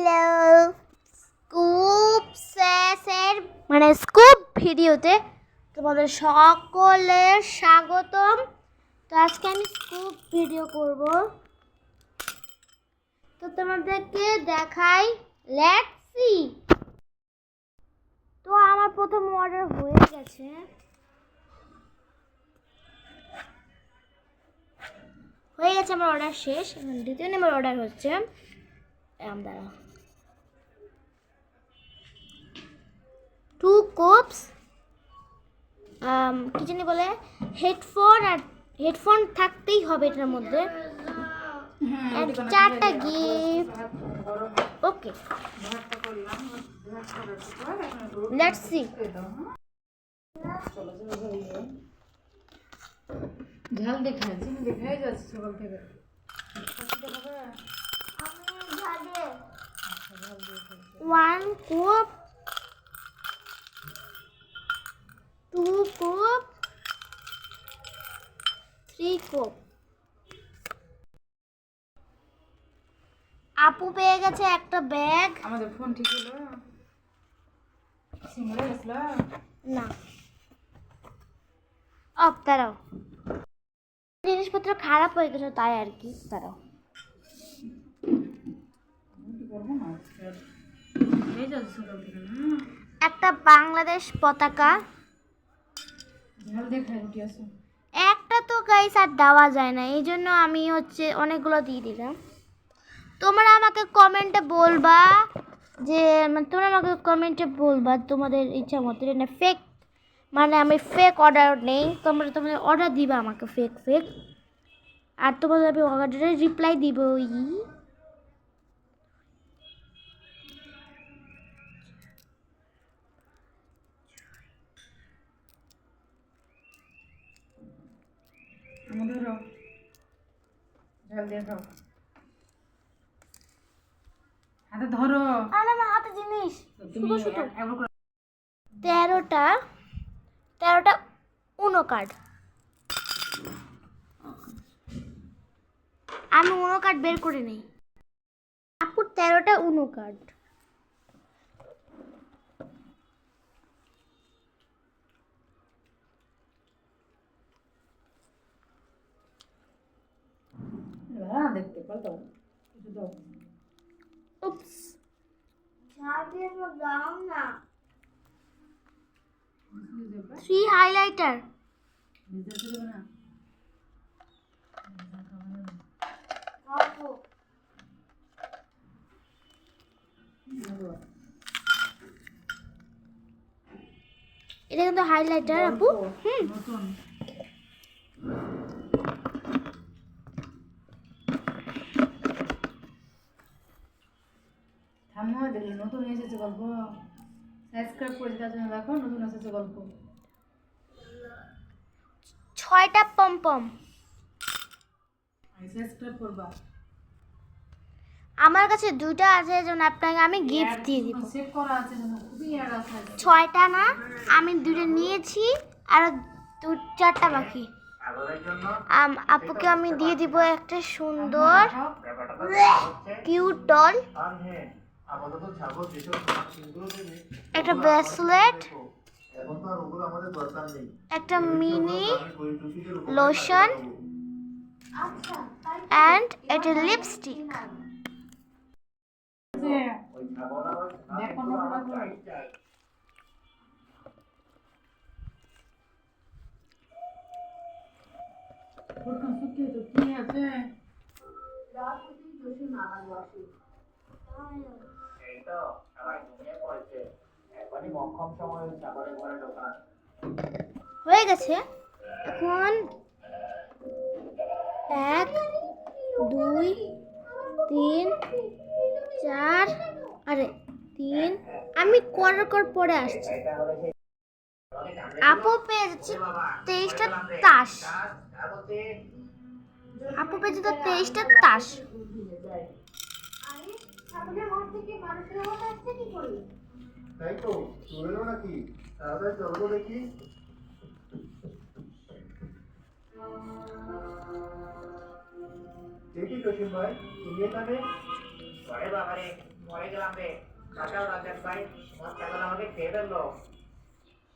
Hello scoop স্যাসের scoop ভিডিওতে তোমাদের সকলের স্বাগতম। তো আজকে আমি স্কুপ ভিডিও করব, তো তোমাদেরকে দেখাই। Let's see. তো আমার প্রথম অর্ডার হয়ে গেছে। আমার অর্ডার শেষ। দ্বিতীয় নম্বর অর্ডার হচ্ছে দাঁড়া 2 cups কি জানি বলে হেডফোন থাকতেই হবে এটার মধ্যে, 4টা গিফট। Okay, let's see. ঝাল দেখায় যাচ্ছে সকাল থেকে। One cup, 2 cup, 3 cup। আপু পেয়ে গেছে একটা ব্যাগ। আমাদের ফোন ঠিক হলো? সিঙ্গেল গেছিল না, দাঁড়াও, জিনিসপত্র খারাপ হয়ে গেছে তাই আর কি। দাঁড়াও, একটা বাংলাদেশ পতাকা। একটা তো গাইস আর দেওয়া যায় না, এই জন্য আমি অনেকগুলো দিয়ে দিলাম। তোমরা আমাকে কমেন্টে বলবা তোমাদের ইচ্ছা মতো। ফেক আমি ফেক অর্ডার নেই, তোমাদের অর্ডার দিবা আমাকে ফেক, আর তোমাদের আমি অর্ডারের রিপ্লাই দিব। হাতে ধরো। আমার হাতে জিনিস শুধু 13টা উনো কার্ড। আমি উনো কার্ড বের করে নেই। আপুর 13টা উনো কার্ড। দেখতে পারতো উপস, দাও না। 3 হাইলাইটার। এটা কিন্তু হাইলাইটার আপু। থামো, দেখি নতুন এসেছে গল্প। সাবস্ক্রাইব করে তার জন্য দেখো নতুন এসেছে গল্প। 6টা পমপম। সাবস্ক্রাইব করবা। আমার কাছে 2টা আছে, যেন আপনাকে আমি গিফট দিয়ে দিব। সেভ করা আছে যেন, খুবই অ্যাড আছে। 6টা না, আমি 2টা নিয়েছি আর 4টা বাকি। আপুকে আমি দিয়ে দিব একটা সুন্দর কিউট ডল, একটা ব্রেসলেট, একটা মিনি লোশন অ্যান্ড একটা লিপস্টিক। হয়ে গেছে। এখন 1 2 3 4 3। আমি করার পরে আসছি। আপু পেয়েছে 23টা তাস। তাই তো চলে নাকি? তাড়াতাড়ি চলো দেখি। দেখি জসিম ভাই, তুমি এখানে? বাবারে মরে গেলাম রে, বাঁচাও রাজাক ভাই, আমার ছাগল আমাকে খেয়ে ফেললো।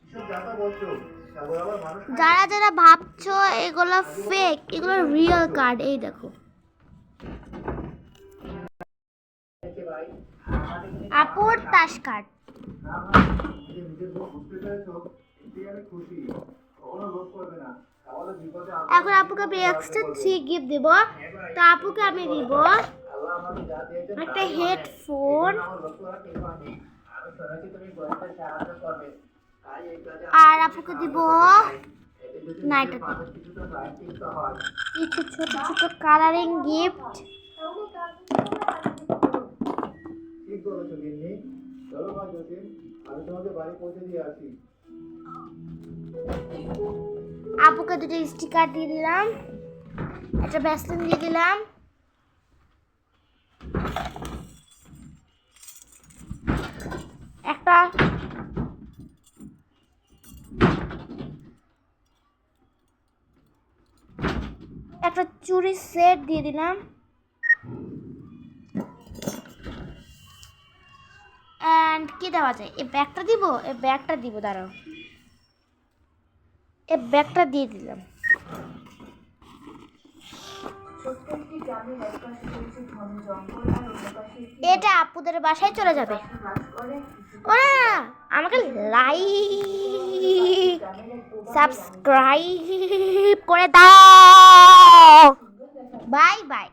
এসব যা তা বলছো, ছাগল আবার মানুষ খায়? যারা যারা ভাবছো এগুলো ফেক, এগুলো রিয়েল কার্ড। এই দেখো দেখে ভাই, আমাদের তুমি আপুর তাস কার্ড। না ভাই, যে নিজের ভুল বুঝতে পেরেছো, এতেই আমি খুশি। কখনো লোভ করবে না, তাহলে বিপদে এখন আপুকে আমি এক্সট্রা 3 গিফট দিব। তো আপুকে আমি দিব আল্লাহ আমাকে যা দিয়েছেন একটা হেডফোন আমার লক্ষ্য করা ঠিক হয়নি। আমি শুনেছি তুমি গরিবদের সাহায্য করবে, তাই এই কাজে আর আপুকে দিব এতে যদি না, নিজের এটা মানুষ কিছু তো প্রায়শ্চিত্ত তো হয়। কিছু ছোট ছোট কালারিং গিফট। ঠিক বলেছো গিন্নি। চলো ভাই জসিম, আমি তোমাকে বাড়ি পৌঁছে দিয়ে আসি। আপুকে দুটো স্টিকার দিয়ে দিলাম, একটা ভ্যাসলিন দিয়ে দিলাম, একটা একটা চুড়ি সেট দিয়ে দিলাম, এন্ড কি দেওয়া যায়? এই ব্যাগটা দিব, এই ব্যাগটা দিব, দাঁড়াও, এই ব্যাগটা দিয়ে দিলাম। এটা আপুদের বাসায় চলে যাবে। ওরা আমাকে লাইক সাবস্ক্রাইব করে দাও। Bye bye.